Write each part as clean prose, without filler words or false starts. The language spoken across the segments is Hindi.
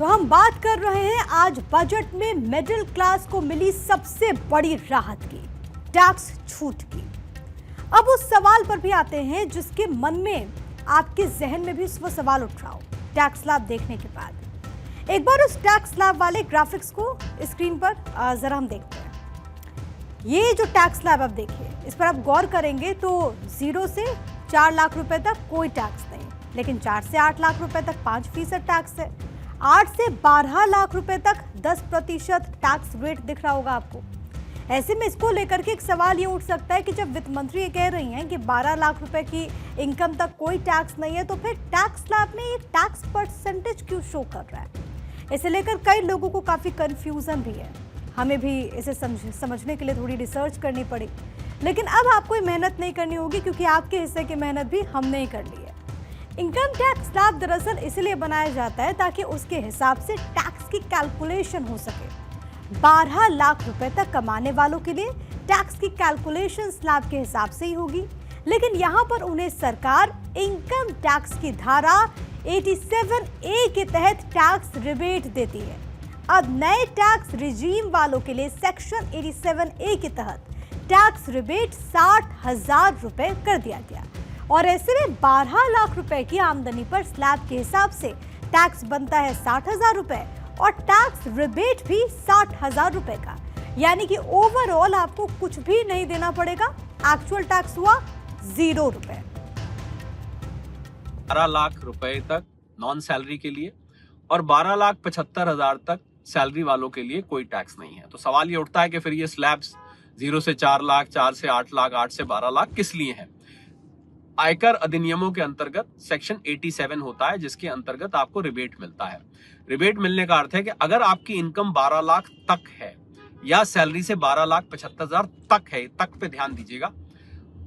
तो हम बात कर रहे हैं आज बजट में मिडिल क्लास को मिली सबसे बड़ी राहत की, टैक्स छूट की। अब उस सवाल पर भी आते हैं जिसके मन में, आपके जहन में भी वो सवाल उठ रहा हो टैक्स स्लैब देखने के बाद। एक बार उस टैक्स स्लैब वाले ग्राफिक्स को स्क्रीन पर जरा हम देखते हैं। ये जो टैक्स स्लैब आप देखिए, इस पर आप गौर करेंगे तो 0 से 4 लाख रुपए तक कोई टैक्स नहीं, लेकिन 4 से 8 लाख रुपए तक 5% टैक्स है। 8 से 12 लाख रुपए तक 10% टैक्स रेट दिख रहा होगा आपको। ऐसे में इसको लेकर के एक सवाल ये उठ सकता है कि जब वित्त मंत्री ये कह रही हैं कि 12 लाख रुपए की इनकम तक कोई टैक्स नहीं है, तो फिर टैक्स स्लैब में ये टैक्स परसेंटेज क्यों शो कर रहा है? इसे लेकर कई लोगों को काफी कंफ्यूजन भी है। हमें भी इसे समझने के लिए थोड़ी रिसर्च करनी पड़ी, लेकिन अब आपको मेहनत नहीं करनी होगी क्योंकि आपके हिस्से की मेहनत भी हमने ही कर ली है। इनकम टैक्स स्लैब दरअसल इसलिए बनाया जाता है ताकि उसके हिसाब से टैक्स की कैलकुलेशन हो सके। 12 लाख रुपए तक कमाने वालों के लिए टैक्स की कैलकुलेशन स्लैब के हिसाब से ही होगी, लेकिन यहाँ पर उन्हें सरकार इनकम टैक्स की धारा 87A के तहत टैक्स रिबेट देती है। अब नए टैक्स रिजीम वालों के लिए सेक्शन 87A के तहत टैक्स रिबेट 60,000 रुपए कर दिया गया, और ऐसे में 12 लाख रुपए की आमदनी पर स्लैब के हिसाब से टैक्स बनता है 60,000 रुपए और टैक्स रिबेट भी 60,000 रुपए का। यानी कि ओवरऑल आपको कुछ भी नहीं देना पड़ेगा। एक्चुअल टैक्स हुआ 0 रुपए। 12 लाख रुपए तक नॉन सैलरी के लिए और 12,75,000 तक सैलरी वालों के लिए कोई टैक्स नहीं है। तो सवाल ये उठता है कि फिर ये स्लैब्स 0 से 4 लाख, 4 से 8 लाख, 8 से 12 लाख किस लिए हैं? आयकर अधिनियमों के अंतर्गत सेक्शन 87 होता है, जिसके अंतर्गत आपको रिबेट मिलता है। रिबेट मिलने का अर्थ है कि अगर आपकी इनकम 12 लाख तक है या सैलरी से 12,75,000 तक है, तक पे ध्यान दीजिएगा,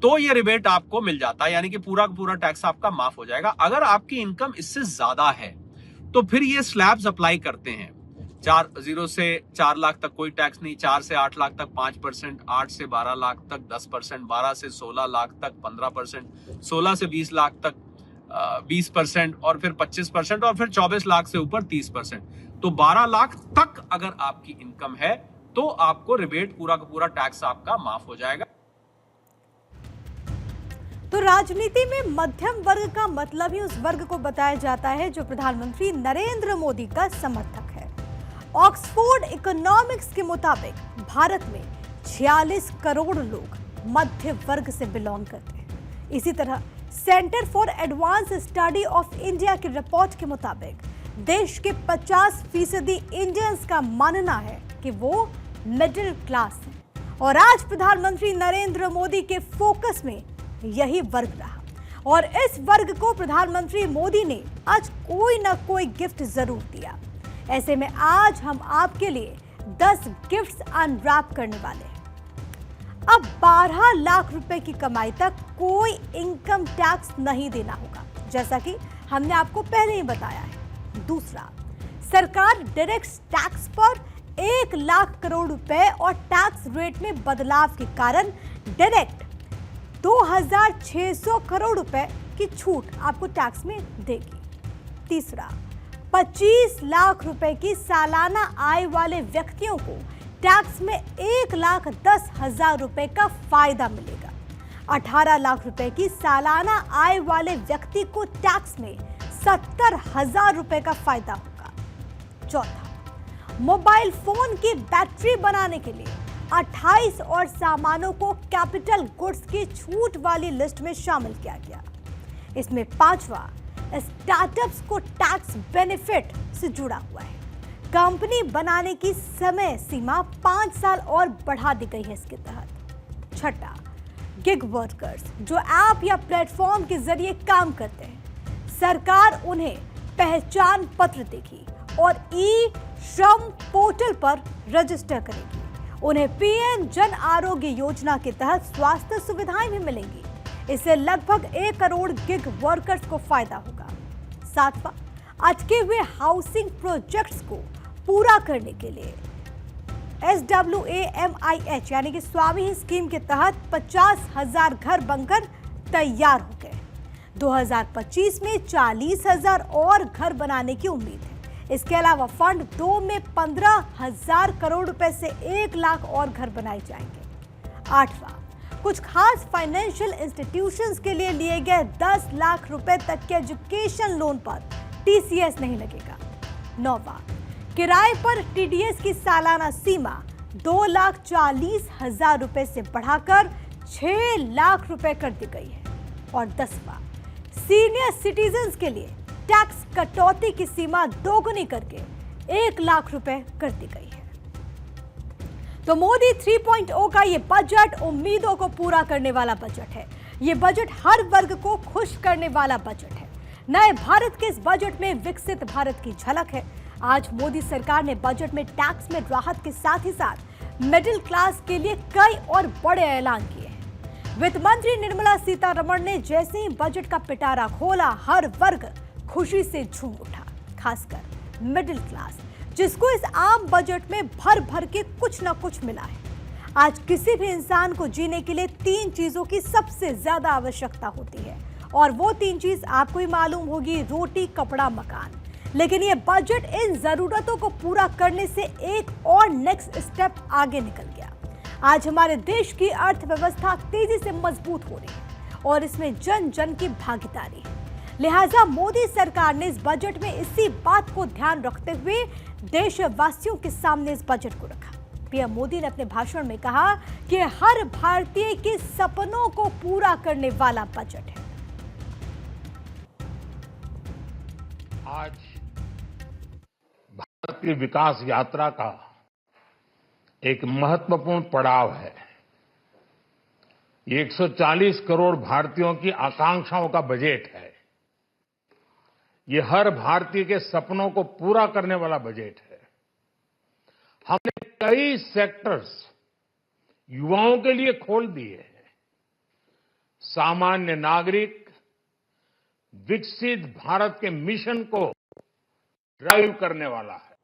तो ये रिबेट आपको मिल जाता है, यानी कि पूरा पूरा टैक्स आपका माफ हो जाएगा। अगर आपकी इनकम इससे ज्यादा है तो फिर ये स्लैब्स अप्लाई करते हैं। 0 से 4 लाख तक कोई टैक्स नहीं, 4 से 8 लाख तक 5%, 8 से 12 लाख तक 10%, 12 से 16 लाख तक 15%, 16 से 20 लाख तक 20% और फिर 25% और फिर 24 लाख से ऊपर 30%। तो 12 लाख तक अगर आपकी इनकम है तो आपको रिबेट पूरा का पूरा टैक्स आपका माफ हो जाएगा। तो राजनीति में मध्यम वर्ग का मतलब ही उस वर्ग को बताया जाता है जो प्रधानमंत्री नरेंद्र मोदी का समर्थक है। ऑक्सफोर्ड इकोनॉमिक्स के मुताबिक भारत में 46 करोड़ लोग मध्य वर्ग से बिलोंग करते हैं। इसी तरह centre for advance study of India की रिपोर्ट के मुताबिक देश के 50% इंडियंस का मानना है कि वो मिडिल क्लास हैं, और आज प्रधानमंत्री नरेंद्र मोदी के फोकस में यही वर्ग रहा, और इस वर्ग को प्रधानमंत्री मोदी ने आज कोई ना कोई गिफ्ट जरूर दिया। ऐसे में आज हम आपके लिए 10 गिफ्ट्स अनरैप करने वाले हैं। अब 12 लाख रुपए की कमाई तक कोई इनकम टैक्स नहीं देना होगा, जैसा कि हमने आपको पहले ही बताया है। दूसरा, सरकार डायरेक्ट टैक्स पर 1 लाख करोड़ रुपए और टैक्स रेट में बदलाव के कारण डायरेक्ट 2,600 करोड़ रुपए की छूट आपको टैक्स में देगी। तीसरा, 25 लाख रुपए की सालाना आय वाले व्यक्तियों को टैक्स में 1,10,000 रुपए का फायदा मिलेगा। 18 लाख रुपए की सालाना आय वाले व्यक्ति को टैक्स में 70,000 रुपए का फायदा होगा। चौथा, मोबाइल फोन की बैटरी बनाने के लिए 28 और सामानों को कैपिटल गुड्स की छूट वाली लिस्ट में शामिल किया गया। इसमें पांचवा, स्टार्टअप्स को टैक्स बेनिफिट से जुड़ा हुआ है। कंपनी बनाने की समय सीमा 5 साल और बढ़ा दी गई है इसके तहत। छठा, गिग वर्कर्स जो ऐप या प्लेटफॉर्म के जरिए काम करते हैं, सरकार उन्हें पहचान पत्र देगी और ई श्रम पोर्टल पर रजिस्टर करेगी। उन्हें पीएम जन आरोग्य योजना के तहत स्वास्थ्य सुविधाएं भी मिलेंगी। इससे लगभग 1 करोड़ गिग वर्कर्स को फायदा होगा। सातवां, अटके हुए हाउसिंग प्रोजेक्ट्स को पूरा करने के लिए SWAMIH यानी कि स्वामी स्कीम के तहत 50,000 घर बनकर तैयार हो गए। 2025 में 40,000 और घर बनाने की उम्मीद है। इसके अलावा फंड 2 में 15,000 करोड़ रुपए से 1 लाख और घर बनाए जाएंगे। 8वां, कुछ खास फाइनेंशियल इंस्टीट्यूशंस के लिए लिए गए 10 लाख रुपए तक के एजुकेशन लोन पर टीसीएस नहीं लगेगा। 9वां, किराए पर टीडीएस की सालाना सीमा 2,40,000 रुपए से बढ़ाकर 6 लाख रुपए कर दी गई है। और 10वां, सीनियर सिटीजन्स के लिए टैक्स कटौती की सीमा दोगुनी करके 1 लाख रुपए कर दी गई है। तो मोदी 3.0 का ये बजट उम्मीदों को पूरा करने वाला बजट है। ये बजट हर वर्ग को खुश करने वाला बजट है। नए भारत के इस बजट में विकसित भारत की झलक है। आज मोदी सरकार ने बजट में टैक्स में राहत के साथ ही साथ मिडिल क्लास के लिए कई और बड़े ऐलान किए हैं। वित्त मंत्री निर्मला सीतारमण ने जैसे ही बजट का पिटारा खोला, हर वर्ग खुशी से झूम उठा, खासकर मिडिल क्लास, जिसको इस आम बजट में भर भर के कुछ ना कुछ मिला है। आज किसी भी इंसान को जीने के लिए 3 चीजों की सबसे ज्यादा आवश्यकता होती है, और वो 3 चीज आपको ही मालूम होगी, रोटी, कपड़ा, मकान। लेकिन ये बजट इन जरूरतों को पूरा करने से एक और नेक्स्ट स्टेप आगे निकल गया। आज हमारे देश की अर्थव्यवस्था तेजी से मजबूत हो रही है और इसमें जन जन की भागीदारी है। लिहाजा मोदी सरकार ने इस बजट में इसी बात को ध्यान रखते हुए देशवासियों के सामने इस बजट को रखा। पीएम मोदी ने अपने भाषण में कहा कि हर भारतीय के सपनों को पूरा करने वाला बजट है। आज भारत की विकास यात्रा का एक महत्वपूर्ण पड़ाव है। ये 140 करोड़ भारतीयों की आकांक्षाओं का बजट है। ये हर भारतीय के सपनों को पूरा करने वाला बजट है। हमने कई सेक्टर्स युवाओं के लिए खोल दिए हैं। सामान्य नागरिक विकसित भारत के मिशन को ड्राइव करने वाला है।